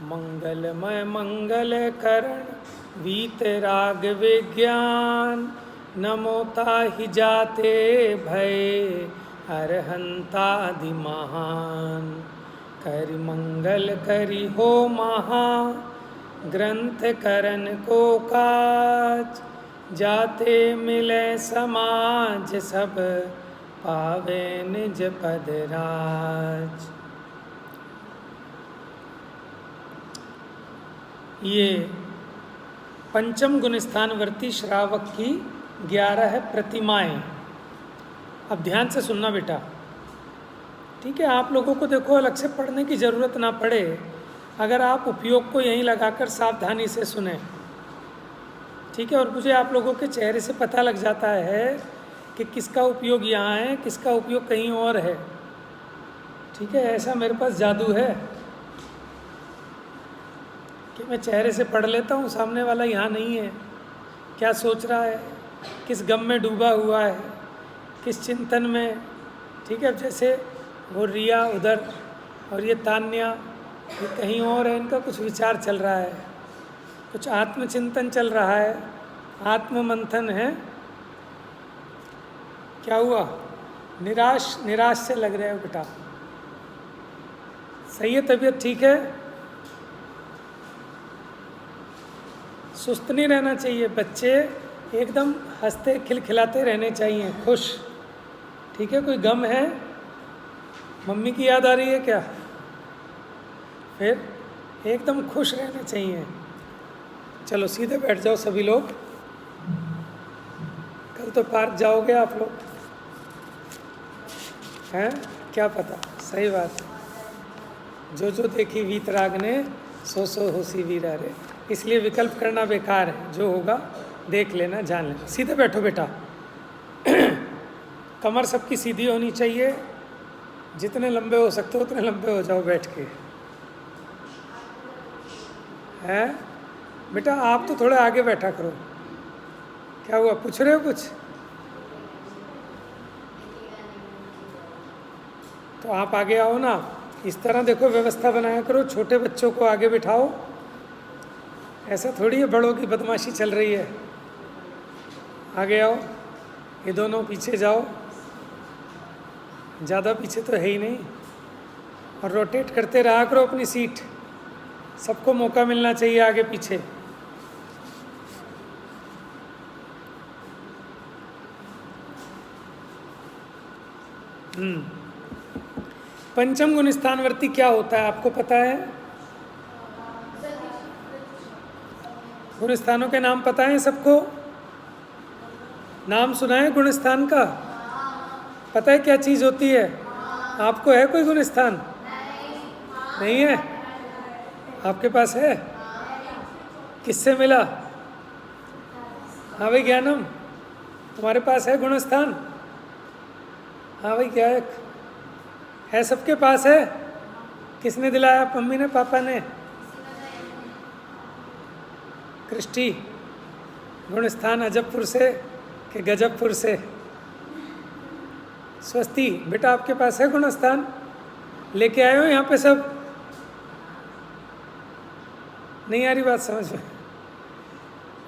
मंगलमय मंगल करण वीतराग विज्ञान, नमोता ही जाते भय अरहंतादि महान। करि मंगल करि हो महा ग्रंथ करण को काज, जाते मिले समाज सब पावे निज पद राज। ये पंचम गुणस्थानवर्ती श्रावक की 11 प्रतिमाएं। अब ध्यान से सुनना बेटा, ठीक है? आप लोगों को देखो अलग से पढ़ने की ज़रूरत ना पड़े अगर आप उपयोग को यहीं लगाकर सावधानी से सुने, ठीक है? और मुझे आप लोगों के चेहरे से पता लग जाता है कि किसका उपयोग यहाँ है, किसका उपयोग कहीं और है, ठीक है? ऐसा मेरे पास जादू है कि मैं चेहरे से पढ़ लेता हूँ सामने वाला यहाँ नहीं है, क्या सोच रहा है, किस गम में डूबा हुआ है, किस चिंतन में, ठीक है? जैसे वो रिया उधर और ये तान्या ये कहीं और है, इनका कुछ विचार चल रहा है, कुछ आत्मचिंतन चल रहा है, आत्म मंथन है। क्या हुआ? निराश निराश से लग रहे हो बेटा? सही है? तबीयत ठीक है? सुस्त नहीं रहना चाहिए, बच्चे एकदम हंसते खिलखिलाते रहने चाहिए, खुश, ठीक है? कोई गम है, मम्मी की याद आ रही है क्या? फिर एकदम खुश रहने चाहिए। चलो सीधे बैठ जाओ सभी लोग, कल तो पार्क जाओगे आप लोग, हैं? क्या पता, सही बात है। जो देखी वीतराग ने सो होसी वीरा रे, इसलिए विकल्प करना बेकार है, जो होगा देख लेना, जान लेना। सीधे बैठो बेटा, कमर सबकी सीधी होनी चाहिए, जितने लंबे हो सकते हो उतने लंबे हो जाओ बैठ के, हैं? बेटा आप तो थोड़े आगे बैठा करो। क्या हुआ, पूछ रहे हो कुछ? तो आप आगे आओ ना, इस तरह देखो व्यवस्था बनाया करो, छोटे बच्चों को आगे बिठाओ, ऐसा थोड़ी है बड़ों की बदमाशी चल रही है। आगे आओ, ये दोनों पीछे जाओ, ज़्यादा पीछे तो है ही नहीं, और रोटेट करते रहा करो अपनी सीट, सबको मौका मिलना चाहिए आगे पीछे। पंचम गुण स्थानवर्ती क्या होता है आपको पता है? गुण स्थानों के नाम पता है सबको? नाम सुना है गुण स्थान का? पता है क्या चीज़ होती है? आपको है कोई गुण स्थान? नहीं है? आपके पास है? किससे मिला? हाँ भाई ज्ञानम, तुम्हारे पास है गुण स्थान? हाँ भाई क्या है? सबके पास है? किसने दिलाया? मम्मी ने, पापा ने? कृष्टि गुण स्थान अजबपुर से कि गजबपुर से? स्वस्ति बेटा आपके पास है गुण स्थान? लेके आए हो यहाँ पे सब? नहीं आ रही बात समझ में?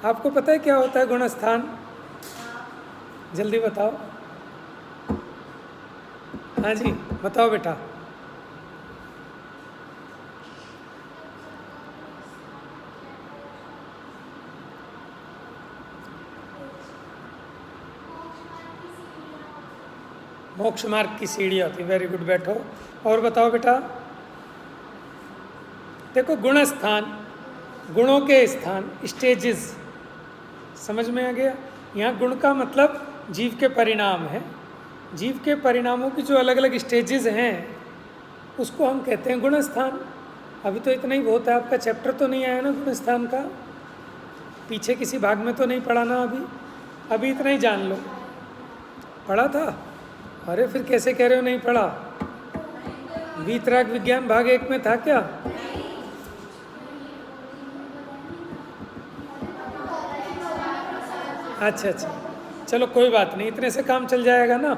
आपको पता है क्या होता है गुण स्थान? जल्दी बताओ। हाँ जी बताओ बेटा। मोक्ष मार्ग की सीढ़ी होती। वेरी गुड, बैठो और बताओ बेटा। देखो गुण स्थान, गुणों के स्थान, स्टेजेस, समझ में आ गया? यहाँ गुण का मतलब जीव के परिणाम है, जीव के परिणामों की जो अलग अलग स्टेजेस हैं उसको हम कहते हैं गुण स्थान। अभी तो इतना ही बहुत है, आपका चैप्टर तो नहीं आया ना गुण स्थान का, पीछे किसी भाग में तो नहीं पढ़ा ना अभी इतना ही जान लो। पढ़ा था? अरे फिर कैसे कह रहे हो नहीं पढ़ा? वीतराग विज्ञान भाग 1 में था क्या? अच्छा, चलो कोई बात नहीं, इतने से काम चल जाएगा ना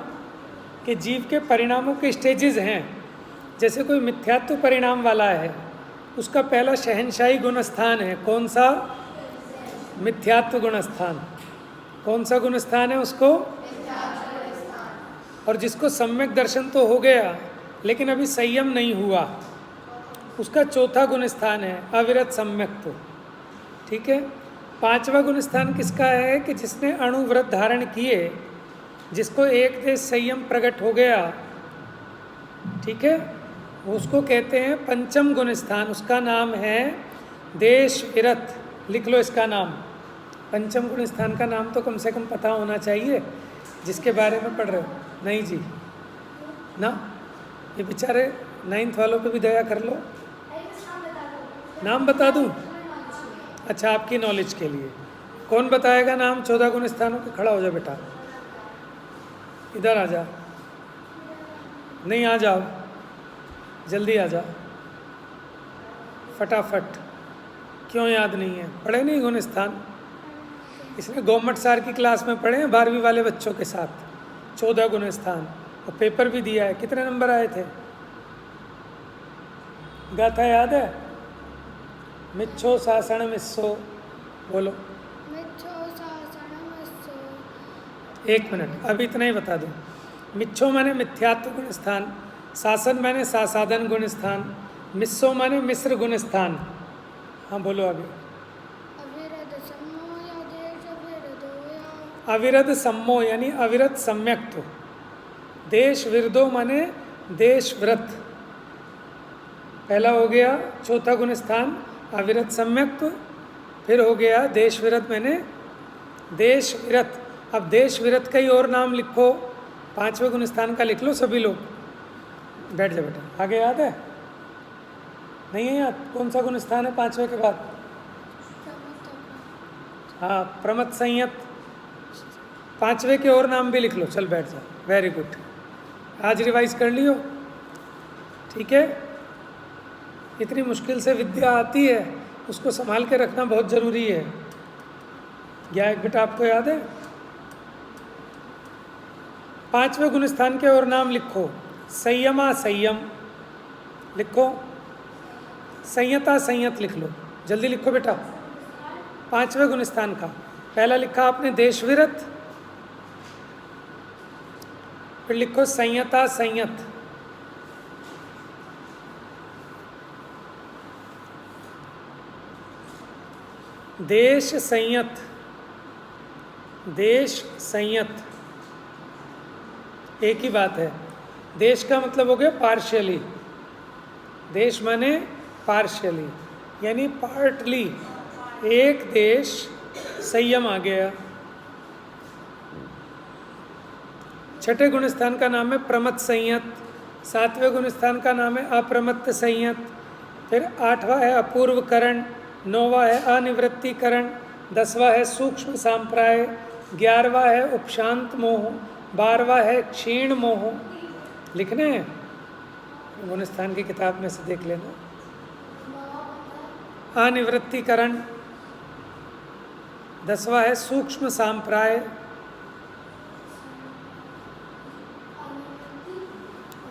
कि जीव के परिणामों के स्टेजेस हैं। जैसे कोई मिथ्यात्व परिणाम वाला है उसका पहला शहनशाही गुण स्थान है, कौन सा? मिथ्यात्व गुण स्थान। कौन सा गुण स्थान है उसको? और जिसको सम्यक दर्शन तो हो गया लेकिन अभी संयम नहीं हुआ, उसका चौथा गुण स्थान है अविरत सम्यक्त्व। ठीक है। पांचवा गुण स्थान किसका है? कि जिसने अणुव्रत धारण किए, जिसको एक देश संयम प्रकट हो गया, ठीक है, उसको कहते हैं पंचम गुण स्थान। उसका नाम है देश विरत। लिख लो इसका नाम। पंचम गुण स्थान का नाम तो कम से कम पता होना चाहिए जिसके बारे में पढ़ रहे हो। नहीं जी ना, ये बेचारे 9th वालों पे भी दया कर लो। नाम बता दूं? अच्छा, आपकी नॉलेज के लिए। कौन बताएगा नाम 14 गुण स्थानों के? खड़ा हो जा बेटा, इधर आ जा। नहीं, आ जाओ, जल्दी आ जा फटाफट। क्यों याद नहीं है? पढ़े नहीं गुण स्थान? इसने गवर्नमेंट सार की क्लास में पढ़े हैं 12वीं वाले बच्चों के साथ 14 गुण स्थान, और पेपर भी दिया है। कितने नंबर आए थे? गाथा याद है? मिच्छो सासण मिस्सो, बोलो। मिच्छो सासण मिस्सो। 1 मिनट, अब इतना ही बता दूं। मिच्छो माने मिथ्यात्व गुण स्थान, सासन माने सासाधन गुण स्थान, मिस्सो माने मिश्र गुण स्थान। हाँ बोलो आगे। अविरत सम्मो या देश विरदो या। अविरत सम्मो यानी अविरत सम्यक्त्व। देश विरदो माने देश व्रत, पहला हो गया। चौथा गुण स्थान अविरत सम्यक्त्व, फिर हो गया देश विरत मैंने देश विरत। अब देश विरत का ही और नाम लिखो, 5वें गुण स्थान का लिख लो सभी लोग। बैठ जा बेटा, आगे याद है? नहीं है याद? कौन सा गुण स्थान है 5वें के बाद? हाँ, प्रमथ संयत। 5वें के और नाम भी लिख लो। चल बैठ जा, वेरी गुड। आज रिवाइज कर लियो, ठीक है। इतनी मुश्किल से विद्या आती है, उसको संभाल के रखना बहुत ज़रूरी है। क्या एक बेटा आपको याद है? 5वें गुण स्थान के और नाम लिखो। संयमा संयम लिखो, संयता संयत लिख लो, जल्दी लिखो बेटा। 5वें गुण स्थान का पहला लिखा आपने देश विरत, फिर लिखो संयता संयत। देश संयत, देश संयत एक ही बात है। देश का मतलब हो गया पार्शियली, देश माने पार्शियली यानी पार्टली। एक देश संयम आ गया। छठे गुण स्थान का नाम है प्रमथ संयत, 7वें गुण स्थान का नाम है अप्रमत्त संयत, फिर 8वां है अपूर्व करण, 9वां है अनिवृत्तिकरण, 10वां है सूक्ष्म सांप्राय, 11वां है उपशांत मोह, 12वां है क्षीण मोह। लिखने हैं, गुण स्थान की किताब में से देख लेना। अनिवृत्तिकरण, 10वां है सूक्ष्म सांप्राय,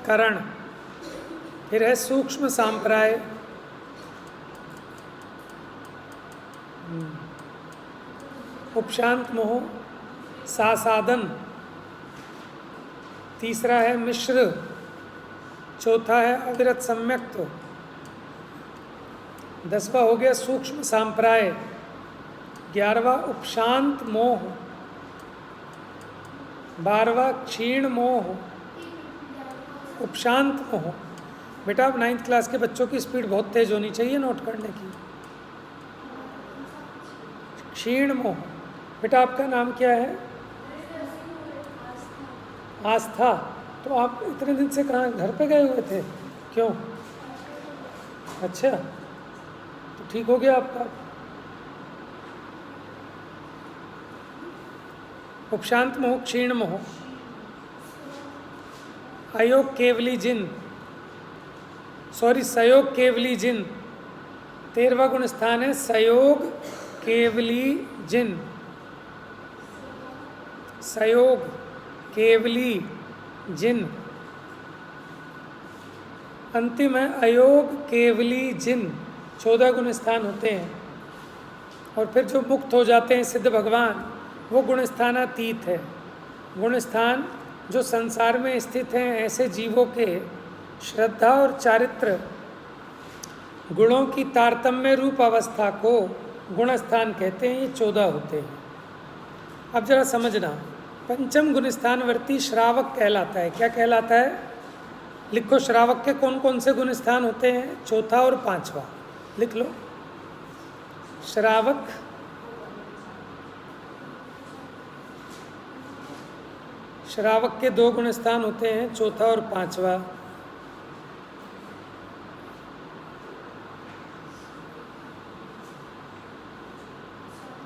करण, फिर है सूक्ष्म सांप्राय, उपशांत मोह, सासाधन, तीसरा है मिश्र, चौथा है अविरत सम्यक्त्व, 10वां हो गया सूक्ष्म सांप्राय, 11वां उपशांत मोह, 12वां क्षीण मोह, उपशांत मोह। बेटा अब 9th क्लास के बच्चों की स्पीड बहुत तेज होनी चाहिए नोट करने की। क्षीण मोह। बेटा आपका नाम क्या है? आस्था। तो आप इतने दिन से कहाँ घर पे गए हुए थे? क्यों? अच्छा, तो ठीक हो गया आपका। उपशांत मोह, क्षीण मोह, अयोग केवली जिन, सॉरी सयोग केवली जिन, 13वां गुण स्थान है सयोग केवली जिन, सयोग केवली जिन। अंतिम है अयोग केवली जिन, 14 गुण स्थान होते हैं। और फिर जो मुक्त हो जाते हैं सिद्ध भगवान, वो गुण स्थानातीत है। गुण स्थान जो संसार में स्थित हैं ऐसे जीवों के श्रद्धा और चारित्र गुणों की तारतम्य रूप अवस्था को गुण स्थान कहते हैं। ये 14 होते हैं। अब जरा समझना, पंचम गुण स्थानवर्ती श्रावक कहलाता है। क्या कहलाता है? लिखो, श्रावक के कौन कौन से गुण स्थान होते हैं? चौथा और पांचवा लिख लो। श्रावक के 2 गुण स्थान होते हैं, चौथा और पांचवा।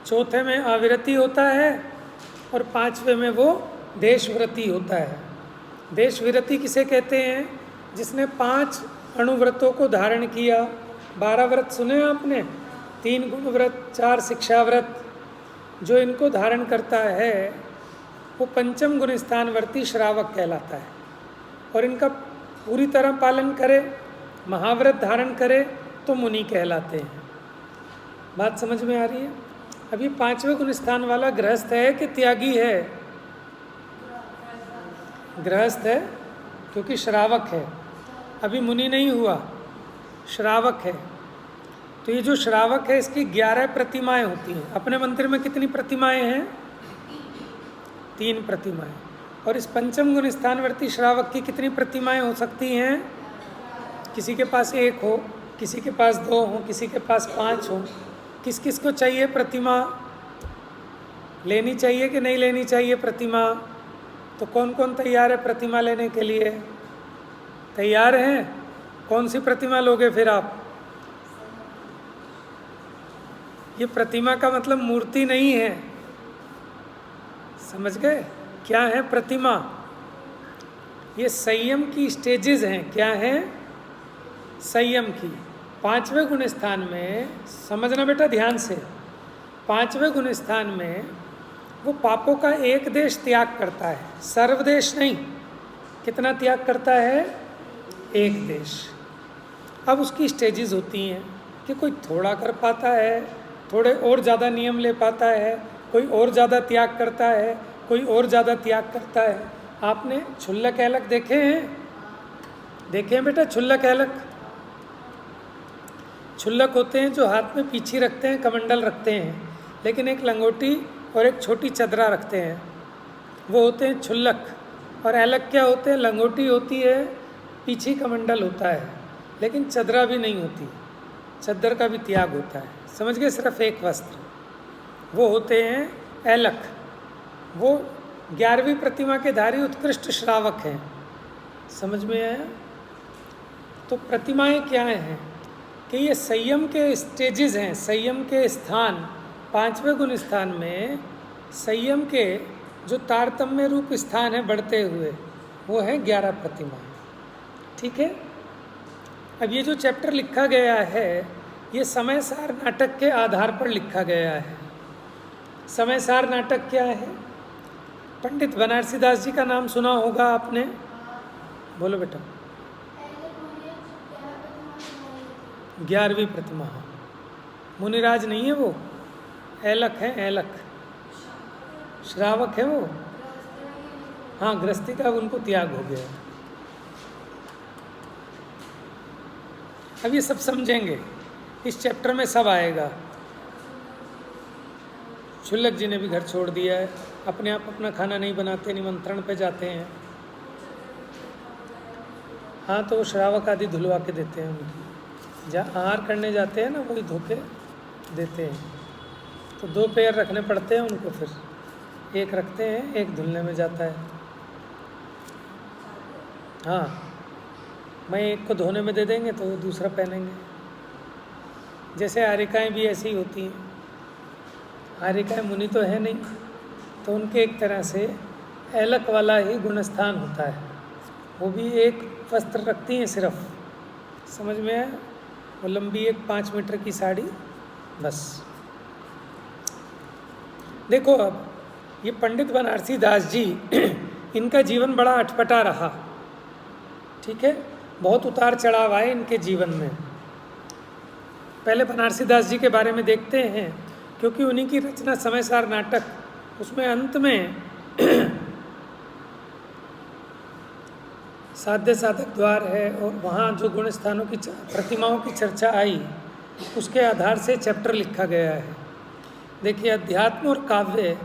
चौथे में अविरति होता है और पांचवे में वो देशव्रति होता है। देशविरति किसे कहते हैं? जिसने 5 अणुव्रतों को धारण किया। 12 व्रत सुने आपने? 3 गुण व्रत, 4 शिक्षा व्रत। जो इनको धारण करता है वो पंचम गुण स्थानवर्ती श्रावक कहलाता है। और इनका पूरी तरह पालन करे, महाव्रत धारण करे तो मुनि कहलाते हैं। बात समझ में आ रही है? अभी 5वें गुण स्थान वाला गृहस्थ है कि त्यागी है? गृहस्थ है, क्योंकि श्रावक है। अभी मुनि नहीं हुआ, श्रावक है। तो ये जो श्रावक है इसकी 11 प्रतिमाएं होती हैं। अपने मंदिर में कितनी प्रतिमाएं हैं? 3 प्रतिमाएं। और इस पंचम गुण स्थानवर्ती श्रावक की कितनी प्रतिमाएं हो सकती हैं? किसी के पास 1 हो, किसी के पास 2 हो, किसी के पास 5 हो। किस किस को चाहिए प्रतिमा? लेनी चाहिए कि नहीं लेनी चाहिए प्रतिमा? तो कौन कौन तैयार है प्रतिमा लेने के लिए? तैयार हैं? कौन सी प्रतिमा लोगे फिर आप? ये प्रतिमा का मतलब मूर्ति नहीं है, समझ गए? क्या है प्रतिमा? ये संयम की स्टेजेस हैं। क्या है? संयम की। 5वें गुण स्थान में, समझना बेटा ध्यान से, 5वें गुण स्थान में वो पापों का एक देश त्याग करता है, सर्वदेश नहीं। कितना त्याग करता है? एक देश। अब उसकी स्टेजेस होती हैं कि कोई थोड़ा कर पाता है, थोड़े और ज़्यादा नियम ले पाता है, कोई और ज़्यादा त्याग करता है, कोई और ज़्यादा त्याग करता है। आपने क्षुल्लक ऐलक देखे हैं? देखे हैं बेटा क्षुल्लक ऐलक? क्षुल्लक होते हैं जो हाथ में पीछी रखते हैं, कमंडल रखते हैं, लेकिन एक लंगोटी और एक छोटी चदरा रखते हैं, वो होते हैं क्षुल्लक। और ऐलक क्या होते हैं? लंगोटी होती है, पीछी कमंडल होता है, लेकिन चदरा भी नहीं होती, चद्दर का भी त्याग होता है। समझ गए? सिर्फ एक वस्त्र, वो होते हैं ऐलक। वो 11वीं प्रतिमा के धारी उत्कृष्ट श्रावक हैं। समझ में आया? तो प्रतिमाएं क्या हैं कि ये संयम के स्टेजेस हैं, संयम के स्थान। 5वें गुण स्थान में संयम के जो तारतम्य रूप स्थान है बढ़ते हुए, वो है 11 प्रतिमाएं। ठीक है? अब ये जो चैप्टर लिखा गया है ये समय सार नाटक के आधार पर लिखा गया है। समय सार नाटक क्या है? पंडित बनारसी दास जी का नाम सुना होगा आपने, बोलो बेटा। 11वीं प्रतिमा। मुनिराज नहीं है वो, ऐलक है, ऐलक श्रावक है वो। हाँ, गृहस्थी का उनको त्याग हो गया। अब ये सब समझेंगे, इस चैप्टर में सब आएगा। क्षुल्लक जी ने भी घर छोड़ दिया है, अपने आप अपना खाना नहीं बनाते, निमंत्रण पे जाते हैं। हाँ, तो वो श्रावक आदि धुलवा के देते हैं उनकी। जहाँ आहार करने जाते हैं ना, वही धो के देते हैं। तो 2 पैर रखने पड़ते हैं उनको, फिर एक रखते हैं, एक धुलने में जाता है। हाँ, मैं एक को धोने में दे देंगे तो वो दूसरा पहनेंगे। जैसे आरिकाएँ भी ऐसी होती हैं। आरिकाएँ मुनि तो है नहीं, तो उनके एक तरह से ऐलक वाला ही गुणस्थान होता है। वो भी एक वस्त्र रखती हैं सिर्फ, समझ में है? वो लंबी एक 5 मीटर की साड़ी, बस। देखो, अब ये पंडित बनारसी दास जी इनका जीवन बड़ा अटपटा रहा। ठीक है? बहुत उतार चढ़ाव आए इनके जीवन में। पहले बनारसी दास जी के बारे में देखते हैं, क्योंकि उन्हीं की रचना समयसार नाटक, उसमें अंत में साध्य साधक द्वार है और वहाँ जो गुण स्थानों की प्रतिमाओं की चर्चा आई, उसके आधार से चैप्टर लिखा गया है। देखिए, अध्यात्म और काव्य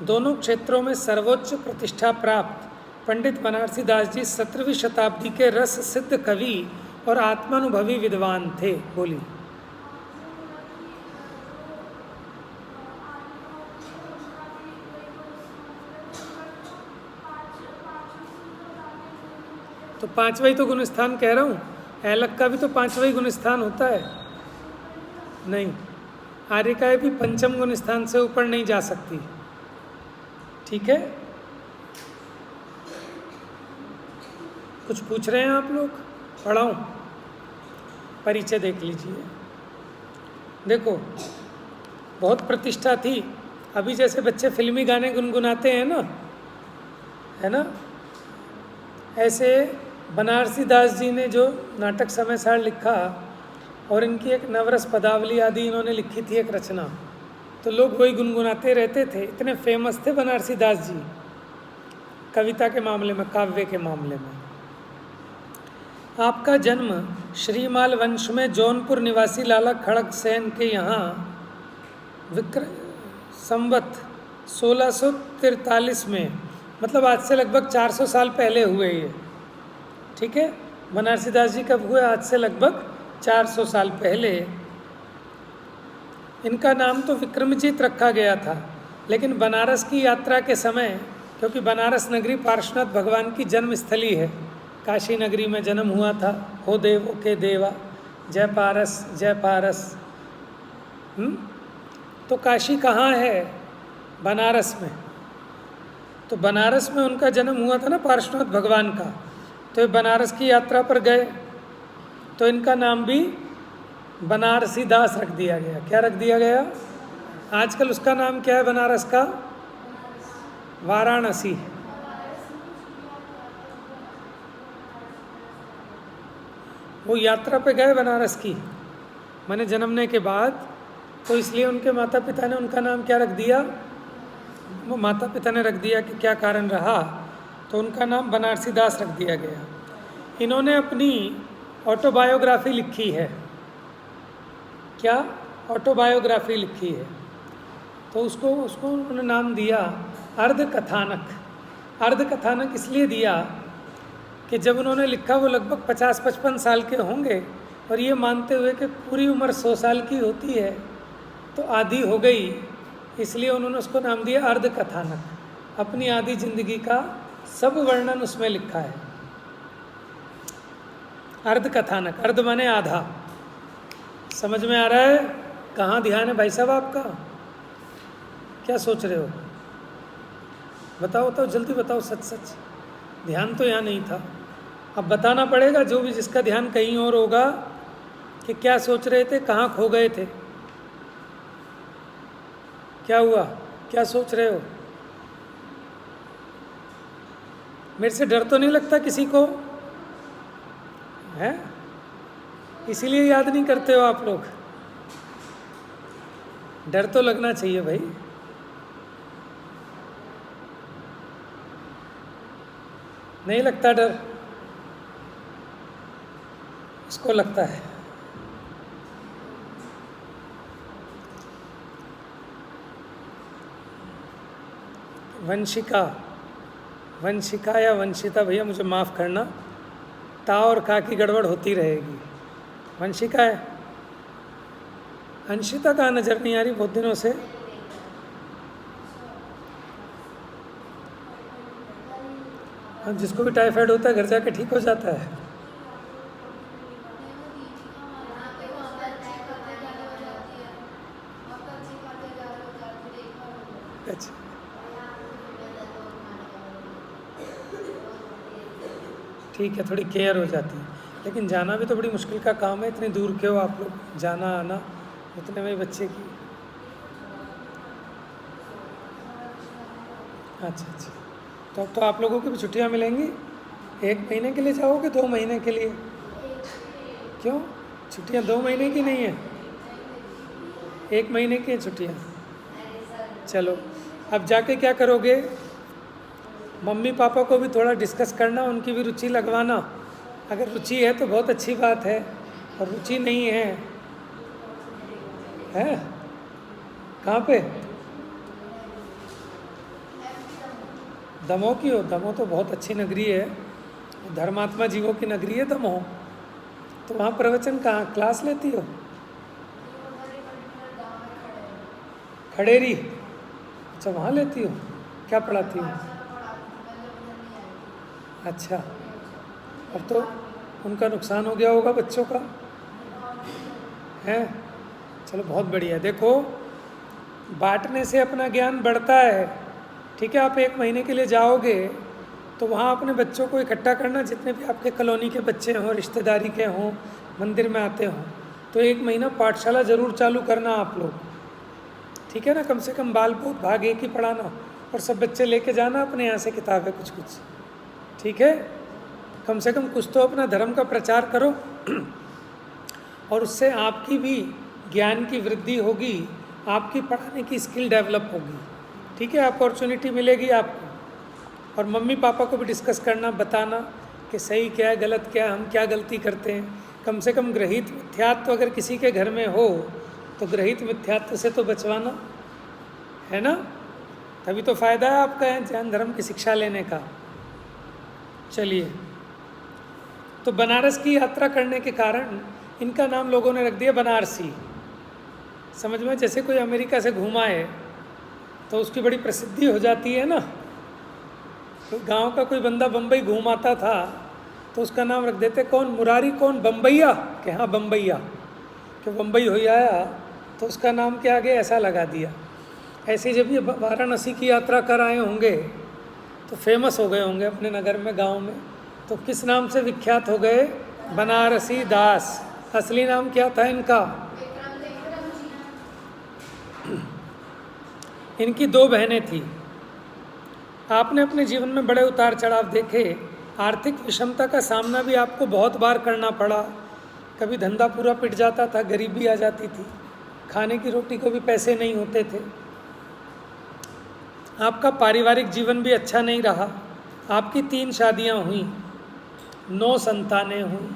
दोनों क्षेत्रों में सर्वोच्च प्रतिष्ठा प्राप्त पंडित बनारसी दास जी 17वीं शताब्दी के रस सिद्ध कवि और आत्मानुभवी विद्वान थे। बोलिए। तो पांचवा ही तो गुणस्थान कह रहा हूँ, ऐलक का भी तो पांचवा ही गुणस्थान होता है। नहीं, आर्यिकाएँ भी पंचम गुणस्थान से ऊपर नहीं जा सकती। ठीक है, कुछ पूछ रहे हैं आप लोग? पढ़ाऊँ? परिचय देख लीजिए। देखो, बहुत प्रतिष्ठा थी। अभी जैसे बच्चे फिल्मी गाने गुनगुनाते हैं ना, है ना, ऐसे बनारसी दास जी ने जो नाटक समयसार लिखा और इनकी एक नवरस पदावली आदि इन्होंने लिखी थी, एक रचना, तो लोग वही गुनगुनाते रहते थे। इतने फेमस थे बनारसी दास जी कविता के मामले में, काव्य के मामले में। आपका जन्म श्रीमाल वंश में जौनपुर निवासी लाला खड़ग सेन के यहाँ संवत 1643 में, मतलब आज से लगभग 400 साल पहले हुए ये। ठीक है, बनारसी दास जी कब हुए? आज से लगभग 400 साल पहले। इनका नाम तो विक्रमजीत रखा गया था, लेकिन बनारस की यात्रा के समय, क्योंकि बनारस नगरी पार्श्वनाथ भगवान की जन्म स्थली है, काशी नगरी में जन्म हुआ था। हो देवों के देवा, जय पारस जय पारस। तो काशी कहाँ है? बनारस में। तो बनारस में उनका जन्म हुआ था ना पार्श्वनाथ भगवान का, तो ये बनारस की यात्रा पर गए, तो इनका नाम भी बनारसी दास रख दिया गया। क्या रख दिया गया? आजकल उसका नाम क्या है बनारस का? वाराणसी। वो यात्रा पे गए बनारस की, मैंने जन्मने के बाद, तो इसलिए उनके माता पिता ने उनका नाम क्या रख दिया? वो माता पिता ने रख दिया कि क्या कारण रहा, तो उनका नाम बनारसी दास रख दिया गया। इन्होंने अपनी ऑटोबायोग्राफी लिखी है। क्या? ऑटोबायोग्राफी लिखी है। तो उसको उन्होंने नाम दिया अर्ध कथानक। अर्ध कथानक इसलिए दिया कि जब उन्होंने लिखा वो लगभग 50-55 साल के होंगे, और ये मानते हुए कि पूरी उम्र 100 साल की होती है तो आधी हो गई, इसलिए उन्होंने उसको नाम दिया अर्ध कथानक। अपनी आधी जिंदगी का सब वर्णन उसमें लिखा है। अर्ध कथानक, अर्ध माने आधा। समझ में आ रहा है? कहाँ ध्यान है भाई साहब आपका? क्या सोच रहे हो? बताओ जल्दी बताओ, सच सच। ध्यान तो यहाँ नहीं था, अब बताना पड़ेगा। जो भी जिसका ध्यान कहीं और होगा कि क्या सोच रहे थे, कहाँ खो गए थे, क्या हुआ, क्या सोच रहे हो? मेरे से डर तो नहीं लगता किसी को? है, इसीलिए याद नहीं करते हो आप लोग। डर तो लगना चाहिए भाई। नहीं लगता डर? इसको लगता है। वंशिका, वंशिका या वंशिता, भैया मुझे माफ़ करना, ता और का की गड़बड़ होती रहेगी। वंशिका है। अंशिता कहाँ नज़र नहीं आ रही बहुत दिनों से? हाँ, जिसको भी टाइफाइड होता है घर जाके ठीक हो जाता है। अच्छा, ठीक है, थोड़ी केयर हो जाती है, लेकिन जाना भी तो बड़ी मुश्किल का काम है। इतनी दूर के हो आप लोग, जाना आना, उतने में बच्चे की। अच्छा, तो अब तो आप लोगों की भी छुट्टियां मिलेंगी। 1 महीने के लिए जाओगे, 2 महीने के लिए? क्यों, छुट्टियां 2 महीने की नहीं है? 1 महीने की छुट्टियाँ? चलो, अब जाके क्या करोगे? मम्मी पापा को भी थोड़ा डिस्कस करना, उनकी भी रुचि लगवाना। अगर रुचि है तो बहुत अच्छी बात है, और रुचि नहीं है, है कहाँ पे? दमोह की हो? दमोह तो बहुत अच्छी नगरी है, धर्मात्मा जीवों की नगरी है दमोह। तो वहाँ प्रवचन कहाँ क्लास लेती हो? खड़ेरी? अच्छा, वहाँ लेती हो। क्या पढ़ाती हो? अच्छा, अब तो उनका नुकसान हो गया होगा बच्चों का, है? चलो बहुत बढ़िया। देखो, बांटने से अपना ज्ञान बढ़ता है। ठीक है, आप 1 महीने के लिए जाओगे तो वहाँ अपने बच्चों को इकट्ठा करना, जितने भी आपके कॉलोनी के बच्चे हों, रिश्तेदारी के हों, मंदिर में आते हों, तो 1 महीना पाठशाला ज़रूर चालू करना आप लोग। ठीक है ना? कम से कम बाल बोध भाग 1 ही पढ़ाना, और सब बच्चे लेके जाना अपने यहाँ से किताबें कुछ कुछ। ठीक है, कम से कम कुछ तो अपना धर्म का प्रचार करो और उससे आपकी भी ज्ञान की वृद्धि होगी, आपकी पढ़ाने की स्किल डेवलप होगी। ठीक है, अपॉर्चुनिटी मिलेगी आपको। और मम्मी पापा को भी डिस्कस करना, बताना कि सही क्या है, गलत क्या है, हम क्या गलती करते हैं। कम से कम ग्रहित मिथ्यात्व अगर किसी के घर में हो तो ग्रहित मिथ्यात्व से तो बचवाना है ना, तभी तो फ़ायदा है आपका जैन धर्म की शिक्षा लेने का। चलिए, तो बनारस की यात्रा करने के कारण इनका नाम लोगों ने रख दिया बनारसी। समझ में? जैसे कोई अमेरिका से घूमा है तो उसकी बड़ी प्रसिद्धि हो जाती है ना। तो गांव का कोई बंदा बम्बई घूम आता था तो उसका नाम रख देते, कौन मुरारी, कौन बम्बैया, कि हाँ बम्बैया, कि बम्बई हो आया, तो उसका नाम क्या आगे ऐसा लगा दिया। ऐसे जब ये वाराणसी की यात्रा कर आए होंगे तो फेमस हो गए होंगे अपने नगर में, गांव में। तो किस नाम से विख्यात हो गए? बनारसी दास। असली नाम क्या था इनका? इनकी 2 बहनें थी। आपने अपने जीवन में बड़े उतार चढ़ाव देखे। आर्थिक विषमता का सामना भी आपको बहुत बार करना पड़ा। कभी धंधा पूरा पिट जाता था, गरीबी आ जाती थी, खाने की रोटी को भी पैसे नहीं होते थे। आपका पारिवारिक जीवन भी अच्छा नहीं रहा। आपकी 3 शादियां हुई, 9 संतानें हुई।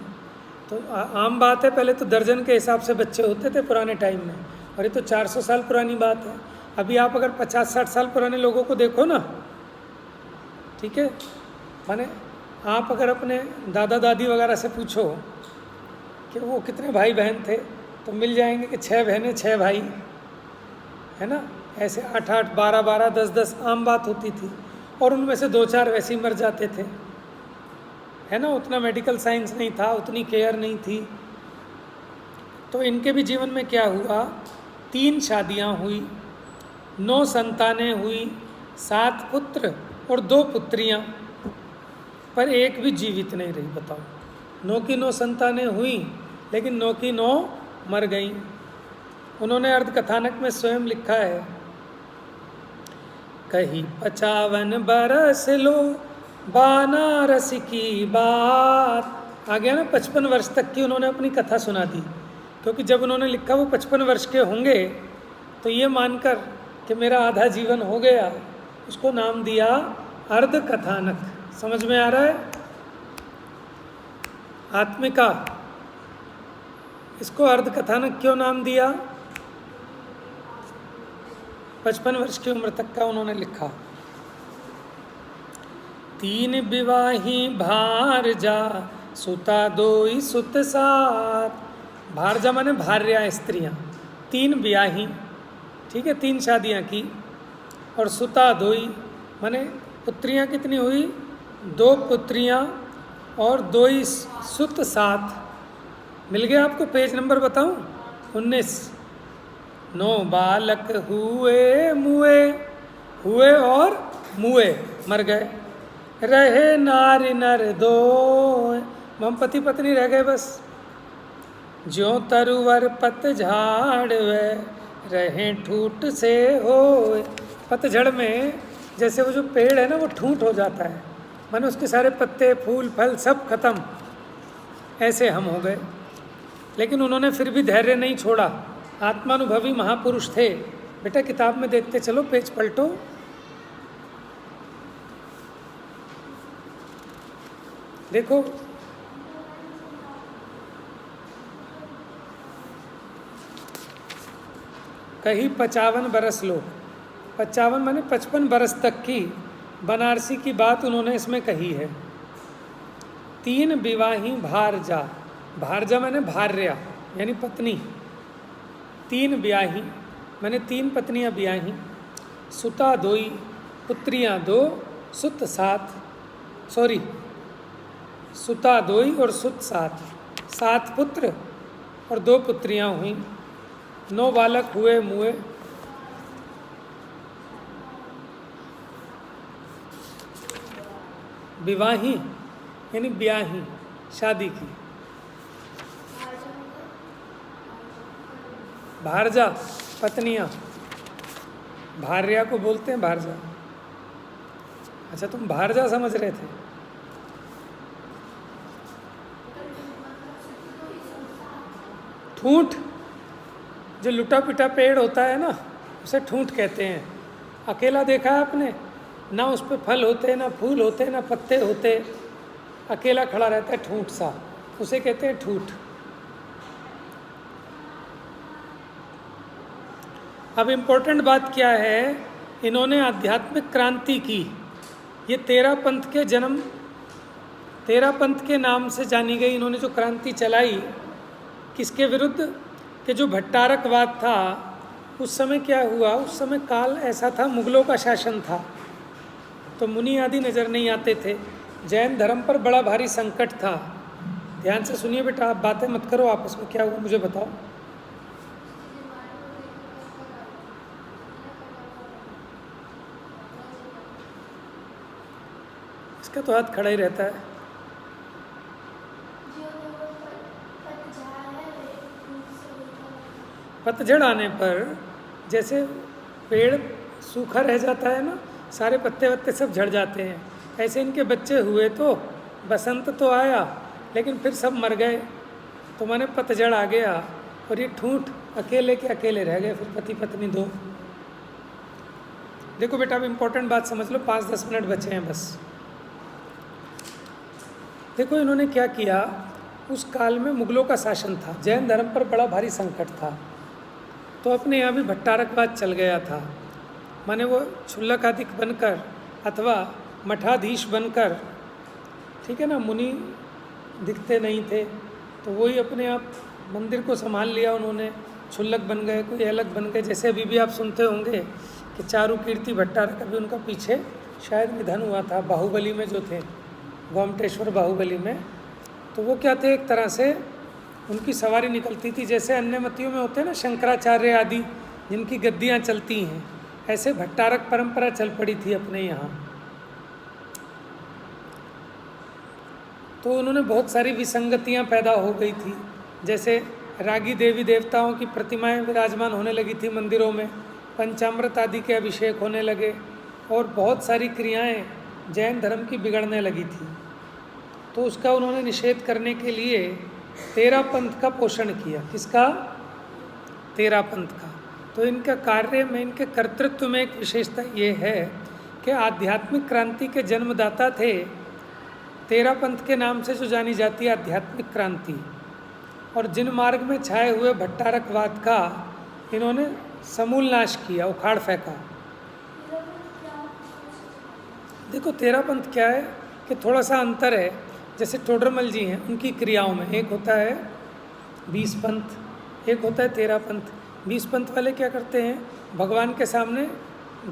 तो आम बात है, पहले तो दर्जन के हिसाब से बच्चे होते थे पुराने टाइम में, और ये तो 400 साल पुरानी बात है। अभी आप अगर 50-60 साल पुराने लोगों को देखो ना, ठीक है, माने आप अगर अपने दादा दादी वगैरह से पूछो कि वो कितने भाई बहन थे, तो मिल जाएंगे कि 6 बहनें 6 भाई, है ना। ऐसे 8-8, 12-12, 10-10 आम बात होती थी, और उनमें से 2-4 वैसे ही मर जाते थे, है ना। उतना मेडिकल साइंस नहीं था, उतनी केयर नहीं थी। तो इनके भी जीवन में क्या हुआ? 3 शादियां हुई, 9 संतानें हुई, 7 पुत्र और 2 पुत्रियां, पर एक भी जीवित नहीं रही। बताओ, 9 की 9 संतानें हुई, लेकिन 9 की 9 मर गईं। उन्होंने अर्धकथानक में स्वयं लिखा है, कहीं 55 बरस लो बनारस की बात। आ गया ना, 55 वर्ष तक की उन्होंने अपनी कथा सुना दी, क्योंकि जब उन्होंने लिखा वो 55 वर्ष के होंगे, तो ये मानकर कि मेरा आधा जीवन हो गया, उसको नाम दिया अर्धकथानक। समझ में आ रहा है? आत्मिका, इसको अर्धकथानक क्यों नाम दिया? 55 वर्ष की उम्र तक का उन्होंने लिखा। 3 विवाही भारजा सुता 2 सुत 7। भारजा माने भार्या, स्त्रियां। 3 ब्याही, ठीक है, 3 शादियां की, और सुता 2 माने पुत्रियां कितनी हुई? 2 पुत्रियां और 2 सुत 7। मिल गया आपको? पेज नंबर बताऊं? 19। 9 बालक हुए मुए, हुए और मुए, मर गए। रहे नारी नर 2, हम पति पत्नी रह गए बस। ज्यों तरुवर पतझाड़ वे रहे ठूट से होए। पतझड़ में जैसे वो जो पेड़ है ना, वो ठूट हो जाता है, माने उसके सारे पत्ते, फूल, फल सब खत्म, ऐसे हम हो गए। लेकिन उन्होंने फिर भी धैर्य नहीं छोड़ा, आत्मानुभवी महापुरुष थे। बेटा किताब में देखते चलो, पेज पलटो। देखो कहीं 55 बरस लो, 55 माने 55 बरस तक की बनारसी की बात उन्होंने इसमें कही है। 3 विवाही भारजा, भारजा माने भार्या यानी पत्नी, 3 ब्याही माने 3 पत्नियां ब्याही, सुता 2, पुत्रियां 2, सुत 7, सॉरी सुता 2 और सुत 7, 7 पुत्र और 2 पुत्रियां हुई, 9 बालक हुए मुए। विवाही यानी ब्याही, शादी की। भारजा पत्नियां, भार्या को बोलते हैं भारजा। अच्छा तुम भारजा समझ रहे थे। ठूंठ, जो लुटा पिटा पेड़ होता है ना, उसे ठूंठ कहते हैं। अकेला देखा है आपने, ना उस पर फल होते, ना फूल होते, ना पत्ते होते, अकेला खड़ा रहता है ठूंठ सा, उसे कहते हैं ठूंठ। अब इम्पोर्टेंट बात क्या है, इन्होंने आध्यात्मिक क्रांति की। ये 13 पंथ के जन्म, 13 पंथ के नाम से जानी गई इन्होंने जो क्रांति चलाई, किसके विरुद्ध? कि जो भट्टारकवाद था, उस समय क्या हुआ, उस समय काल ऐसा था, मुगलों का शासन था, तो मुनि आदि नज़र नहीं आते थे, जैन धर्म पर बड़ा भारी संकट था। ध्यान से सुनिए बेटा, आप बातें मत करो आपस में, क्या हुआ मुझे बताओ। इसका तो हाथ खड़ा ही रहता है। पतझड़ आने पर जैसे पेड़ सूखा रह जाता है ना, सारे पत्ते वत्ते सब झड़ जाते हैं, ऐसे इनके बच्चे हुए तो बसंत तो आया, लेकिन फिर सब मर गए, तो माने पतझड़ आ गया, और ये ठूंठ अकेले के अकेले रह गए, फिर पति पत्नी 2। देखो बेटा अब इम्पोर्टेंट बात समझ लो, 5-10 मिनट बचे हैं बस। देखो इन्होंने क्या किया, उस काल में मुगलों का शासन था, जैन धर्म पर बड़ा भारी संकट था, तो अपने यहाँ भी भट्टारकवाद चल गया था। माने वो क्षुल्लकाधिक बनकर अथवा मठाधीश बनकर, ठीक है ना, मुनि दिखते नहीं थे, तो वही अपने आप मंदिर को संभाल लिया उन्होंने, क्षुल्लक बन गए, कोई अलग बन गए। जैसे अभी भी आप सुनते होंगे कि चारुकीर्ति भट्टारक, अभी उनका पीछे शायद निधन हुआ था, बाहुबली में जो थे, गोमटेश्वर बाहुबली में, तो वो क्या थे, एक तरह से उनकी सवारी निकलती थी, जैसे अन्य मतियों में होते हैं ना शंकराचार्य आदि जिनकी गद्दियाँ चलती हैं, ऐसे भट्टारक परंपरा चल पड़ी थी अपने यहाँ। तो उन्होंने बहुत सारी विसंगतियाँ पैदा हो गई थी, जैसे रागी देवी देवताओं की प्रतिमाएं विराजमान होने लगी थी मंदिरों में, पंचामृत आदि के अभिषेक होने लगे, और बहुत सारी क्रियाएं जैन धर्म की बिगड़ने लगी थी। तो उसका उन्होंने निषेध करने के लिए 13 पंथ का पोषण किया। किसका? 13 पंथ का। तो इनका कार्य में, इनके कर्तृत्व में एक विशेषता ये है कि आध्यात्मिक क्रांति के जन्मदाता थे। 13 पंथ के नाम से जो जानी जाती है आध्यात्मिक क्रांति, और जिन मार्ग में छाए हुए भट्टारकवाद का इन्होंने समूल नाश किया, उखाड़ फेंका। देखो 13 पंथ क्या है कि थोड़ा सा अंतर है, जैसे टोडरमल जी हैं, उनकी क्रियाओं में एक होता है 20 पंथ, एक होता है 13 पंथ। 20 पंथ वाले क्या करते हैं, भगवान के सामने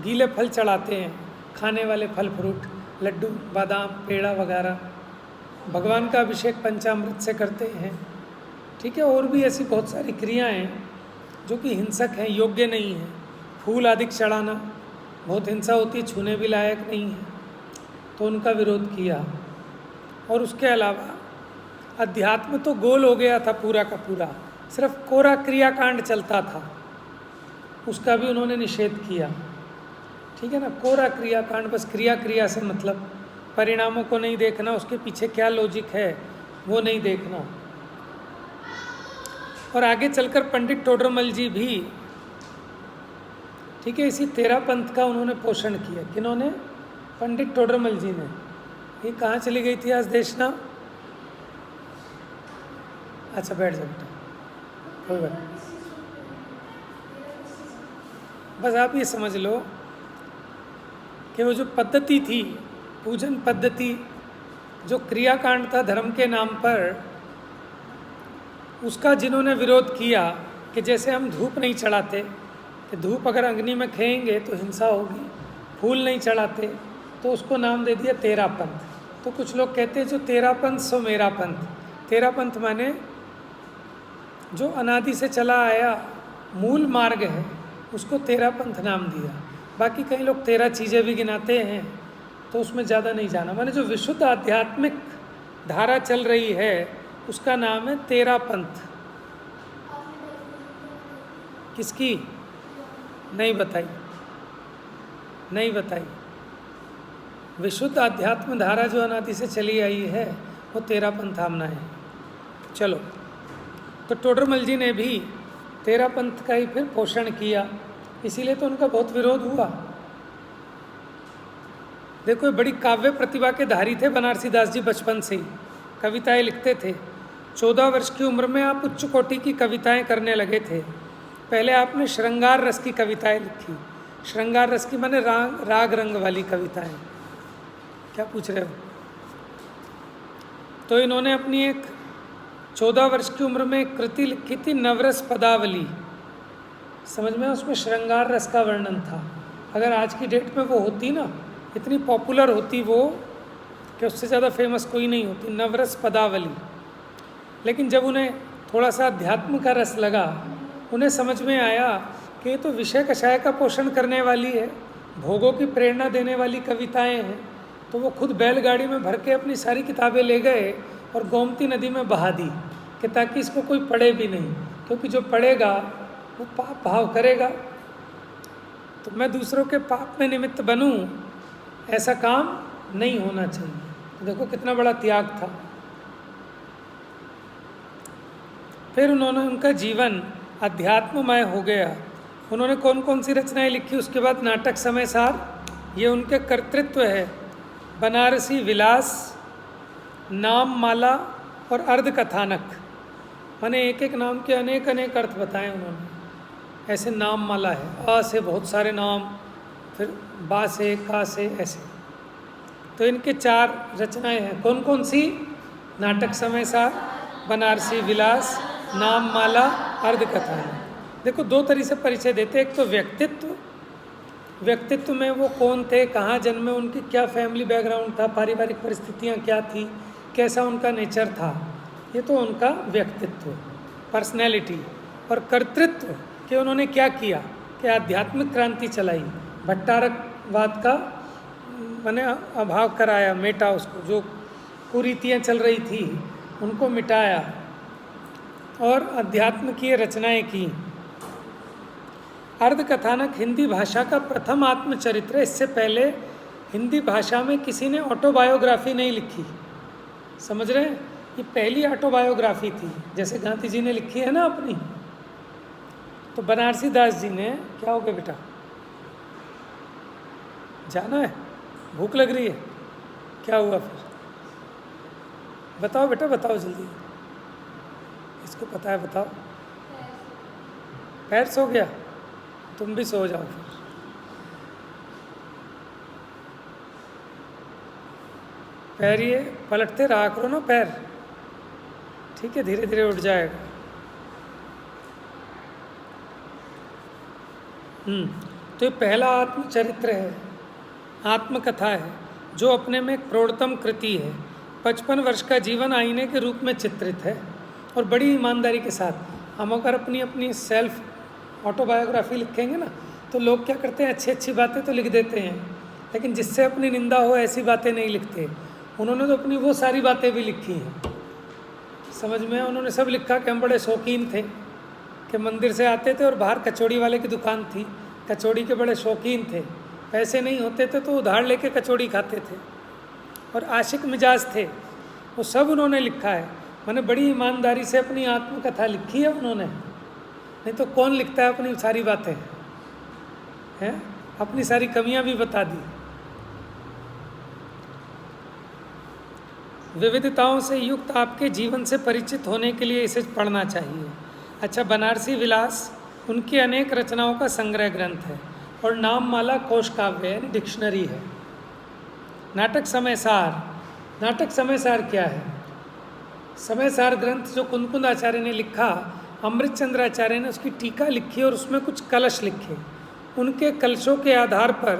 गीले फल चढ़ाते हैं, खाने वाले फल फ्रूट, लड्डू, बादाम, पेड़ा वगैरह, भगवान का अभिषेक पंचामृत से करते हैं, ठीक है। और भी ऐसी बहुत सारी क्रियाएं जो कि हिंसक हैं, योग्य नहीं हैं। फूल आदि चढ़ाना बहुत हिंसा होती है, छूने भी लायक नहीं है, तो उनका विरोध किया। और उसके अलावा अध्यात्म तो गोल हो गया था पूरा का पूरा, सिर्फ कोरा क्रियाकांड चलता था, उसका भी उन्होंने निषेध किया, ठीक है ना। कोरा क्रियाकांड, बस क्रिया क्रिया से मतलब, परिणामों को नहीं देखना, उसके पीछे क्या लॉजिक है वो नहीं देखना। और आगे चलकर पंडित टोडरमल जी भी, ठीक है, इसी तेरा पंथ का उन्होंने पोषण किया। किन्होंने? पंडित टोडरमल जी ने। ये कहाँ चली गई थी आज देशना? अच्छा बैठ जाओ बेटा, कोई बात नहीं। बस आप ये समझ लो कि वो जो पद्धति थी, पूजन पद्धति, जो क्रियाकांड था धर्म के नाम पर, उसका जिन्होंने विरोध किया कि जैसे हम धूप नहीं चढ़ाते, कि धूप अगर अग्नि में खेएंगे तो हिंसा होगी, फूल नहीं चढ़ाते, तो उसको नाम दे दिया तेरा पंथ। तो कुछ लोग कहते हैं जो तेरा पंथ सो मेरा पंथ। तेरा पंथ माने जो अनादि से चला आया मूल मार्ग है, उसको तेरा पंथ नाम दिया। बाकी कई लोग 13 चीज़ें भी गिनाते हैं, तो उसमें ज़्यादा नहीं जाना। माने जो विशुद्ध आध्यात्मिक धारा चल रही है उसका नाम है तेरा पंथ। किसकी? नहीं बताई, नहीं बताई। विशुद्ध आध्यात्म धारा जो अनादि से चली आई है वो तेरा पंथ आमना है। चलो, तो टोडरमल जी ने भी तेरा पंथ का ही फिर पोषण किया, इसीलिए तो उनका बहुत विरोध हुआ। देखो, ये बड़ी काव्य प्रतिभा के धारी थे बनारसी दास जी, बचपन से ही कविताएं लिखते थे। 14 वर्ष की उम्र में आप उच्च कोटि की कविताएं करने लगे थे। पहले आपने श्रृंगार रस की कविताएं लिखी। श्रृंगार रस की माने राग रंग वाली कविताएं। क्या पूछ रहे हो? तो इन्होंने अपनी एक 14 वर्ष की उम्र में एक कृति लिखी थी, नवरस पदावली। समझ में? उसमें श्रृंगार रस का वर्णन था। अगर आज की डेट में वो होती ना, इतनी पॉपुलर होती वो कि उससे ज़्यादा फेमस कोई नहीं होती, नवरस पदावली। लेकिन जब उन्हें थोड़ा सा अध्यात्म का रस लगा, उन्हें समझ में आया कि ये तो विषय कषाय का पोषण करने वाली है, भोगों की प्रेरणा देने वाली कविताएं हैं। तो वो खुद बैलगाड़ी में भर के अपनी सारी किताबें ले गए और गोमती नदी में बहा दी, कि ताकि इसको कोई पढ़े भी नहीं, क्योंकि जो पढ़ेगा वो पाप भाव करेगा। तो मैं दूसरों के पाप में निमित्त बनूं, ऐसा काम नहीं होना चाहिए। तो देखो कितना बड़ा त्याग था। फिर उन्होंने, उनका जीवन अध्यात्ममय हो गया। उन्होंने कौन कौन सी रचनाएं लिखी? उसके बाद नाटक समय सार, ये उनके कर्तृत्व है। बनारसी विलास, नाम माला और अर्ध कथानक, माने एक एक नाम के अनेक अनेक अर्थ बताए उन्होंने। ऐसे नाम माला है, अ से बहुत सारे नाम, फिर बा से, का से, ऐसे। तो इनके 4 रचनाएं हैं। कौन कौन सी? नाटक समय सार, बनारसी विलास, नाम माला, अर्ध कथानक। देखो 2 तरीके से परिचय देते। एक तो व्यक्तित्व, व्यक्तित्व में वो कौन थे, कहाँ जन्मे, उनकी क्या फैमिली बैकग्राउंड था, पारिवारिक परिस्थितियाँ क्या थी, कैसा उनका नेचर था, ये तो उनका व्यक्तित्व, पर्सनैलिटी। और कर्तृत्व कि उन्होंने क्या किया, कि आध्यात्मिक क्रांति चलाई, भट्टारकवाद का मैंने अभाव कराया, मेटा उसको, जो कुरीतियाँ चल रही थी उनको मिटाया और अध्यात्म की रचनाएं की। अर्ध कथानक हिंदी भाषा का प्रथम आत्मचरित्र है। इससे पहले हिंदी भाषा में किसी ने ऑटोबायोग्राफी नहीं लिखी। समझ रहे हैं? ये पहली ऑटोबायोग्राफी थी। जैसे गांधी जी ने लिखी है ना अपनी, तो बनारसी दास जी ने, क्या हो गया बेटा, जाना है, भूख लग रही है, क्या हुआ फिर? बताओ बेटा, बताओ जल्दी, इसको पता है, बताओ। पैर सो गया, तुम भी सो जाओ फिर। पैर ये पलटते रहा करो ना पैर, ठीक है, धीरे धीरे उठ जाएगा। तो ये पहला आत्मचरित्र है, आत्मकथा है, जो अपने में एक प्रौढ़तम कृति है। 55 वर्ष का जीवन आईने के रूप में चित्रित है और बड़ी ईमानदारी के साथ। हम अगर अपनी अपनी सेल्फ ऑटोबायोग्राफी लिखेंगे ना, तो लोग क्या करते हैं, अच्छी अच्छी बातें तो लिख देते हैं, लेकिन जिससे अपनी निंदा हो ऐसी बातें नहीं लिखते। उन्होंने तो अपनी वो सारी बातें भी लिखी हैं। समझ में? उन्होंने सब लिखा कि हम बड़े शौकीन थे, कि मंदिर से आते थे और बाहर कचौड़ी वाले की दुकान थी, कचौड़ी के बड़े शौकीन थे, पैसे नहीं होते थे तो उधार लेके कचौड़ी खाते थे, और आशिक मिजाज थे। वो सब उन्होंने लिखा है। मैंने बड़ी ईमानदारी से अपनी आत्मकथा लिखी है उन्होंने, नहीं तो कौन लिखता है अपनी सारी बातें, हैं? अपनी सारी कमियां भी बता दी। विविधताओं से युक्त आपके जीवन से परिचित होने के लिए इसे पढ़ना चाहिए। अच्छा, बनारसी विलास उनकी अनेक रचनाओं का संग्रह ग्रंथ है और नाममाला कोश काव्य यानी डिक्शनरी है। नाटक समयसार, नाटक समयसार क्या है? समयसार ग्रंथ जो कुंदकुंद आचार्य ने लिखा, अमृतचंद्र आचार्य ने उसकी टीका लिखी और उसमें कुछ कलश लिखे। उनके कलशों के आधार पर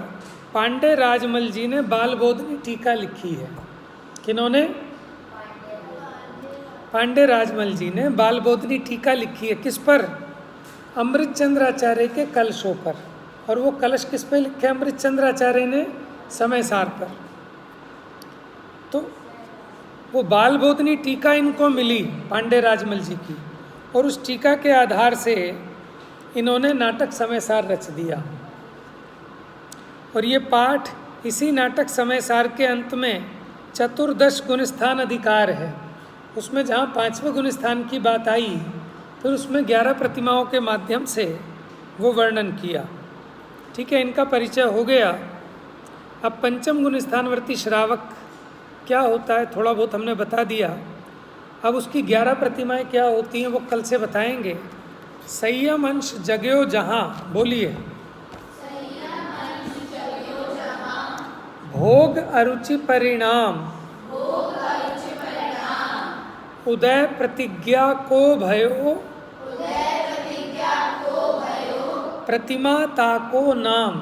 पांडे राजमल जी ने बालबोधनी टीका लिखी है। किन्होंने? पांडे राजमल जी ने बालबोधनी टीका लिखी है। किस पर? अमृतचंद्र आचार्य के कलशों पर। और वो कलश किस पे लिखे अमृतचंद्र आचार्य ने? समयसार पर। तो वो बालबोधनी टीका इनको मिली पांडे राजमल जी की, और उस टीका के आधार से इन्होंने नाटक समयसार रच दिया। और ये पाठ इसी नाटक समयसार के अंत में चतुर्दश गुणस्थान अधिकार है, उसमें जहाँ 5वें गुणस्थान की बात आई, फिर उसमें 11 प्रतिमाओं के माध्यम से वो वर्णन किया। ठीक है, इनका परिचय हो गया। अब पंचम गुणस्थानवर्ती श्रावक क्या होता है थोड़ा बहुत हमने बता दिया। अब उसकी 11 प्रतिमाएं क्या होती हैं वो कल से बताएंगे। संयम अंश जग्यो जहाँ, बोलिए। भोग अरुचि परिणाम, उदय प्रतिज्ञा को भयो, प्रतिमा ताको नाम,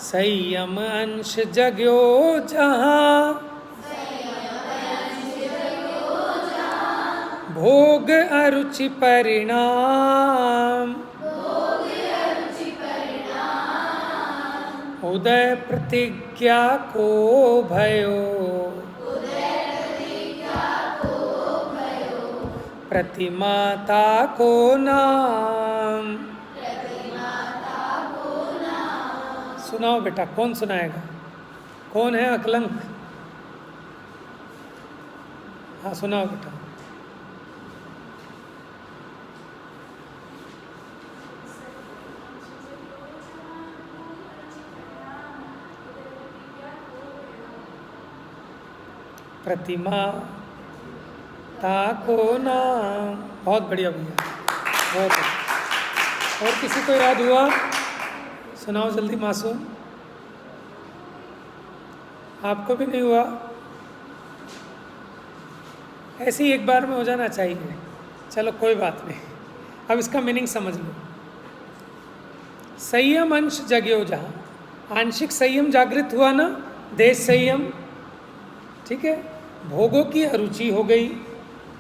संयम अंश जग्यो जहाँ, भोग अरुचि परिणाम, उदय प्रतिज्ञा को भयो, प्रतिमाता को नाम। सुनाओ बेटा, कौन सुनाएगा? कौन है अकलंक? हाँ सुनाओ बेटा। प्रतिमा ताको नाम। बहुत बढ़िया भैया, बहुत अच्छा। और किसी को याद हुआ? सुनाओ जल्दी मासूम। आपको भी नहीं हुआ? ऐसे ही एक बार में हो जाना चाहिए। चलो कोई बात नहीं, अब इसका मीनिंग समझ लो। संयम अंश जग्यो जहाँ, आंशिक संयम जागृत हुआ ना, देश संयम, ठीक है। भोगों की अरुचि हो गई,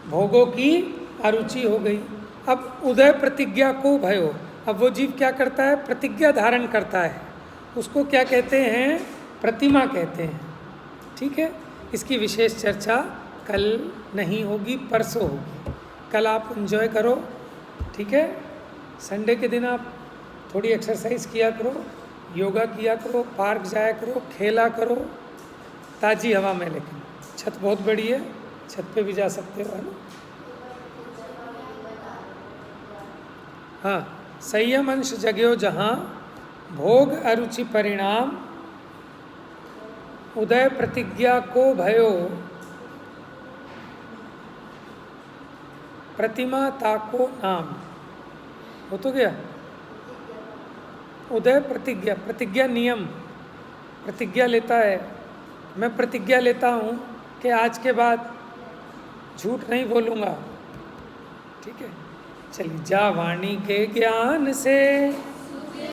भोगों की अरुचि हो गई। अब उदय प्रतिज्ञा को भयो, अब वो जीव क्या करता है? प्रतिज्ञा धारण करता है। उसको क्या कहते हैं? प्रतिमा कहते हैं। ठीक है, इसकी विशेष चर्चा कल नहीं होगी, परसों होगी। कल आप एंजॉय करो, ठीक है। संडे के दिन आप थोड़ी एक्सरसाइज किया करो, योगा किया करो, पार्क जाया करो, खेला करो ताज़ी हवा में। लेकिन छत बहुत बड़ी है, छत पे भी जा सकते हो, है ना। हाँ, संयम अंश जग्यो जहाँ, भोग अरुचि परिणाम, उदय प्रतिज्ञा को भयो, प्रतिमा ताको नाम। हो तो गया। उदय प्रतिज्ञा, प्रतिज्ञा नियम, प्रतिज्ञा लेता है। मैं प्रतिज्ञा लेता हूँ कि आज के बाद झूठ नहीं बोलूँगा, ठीक है। चलिए, जा वाणी के ज्ञान से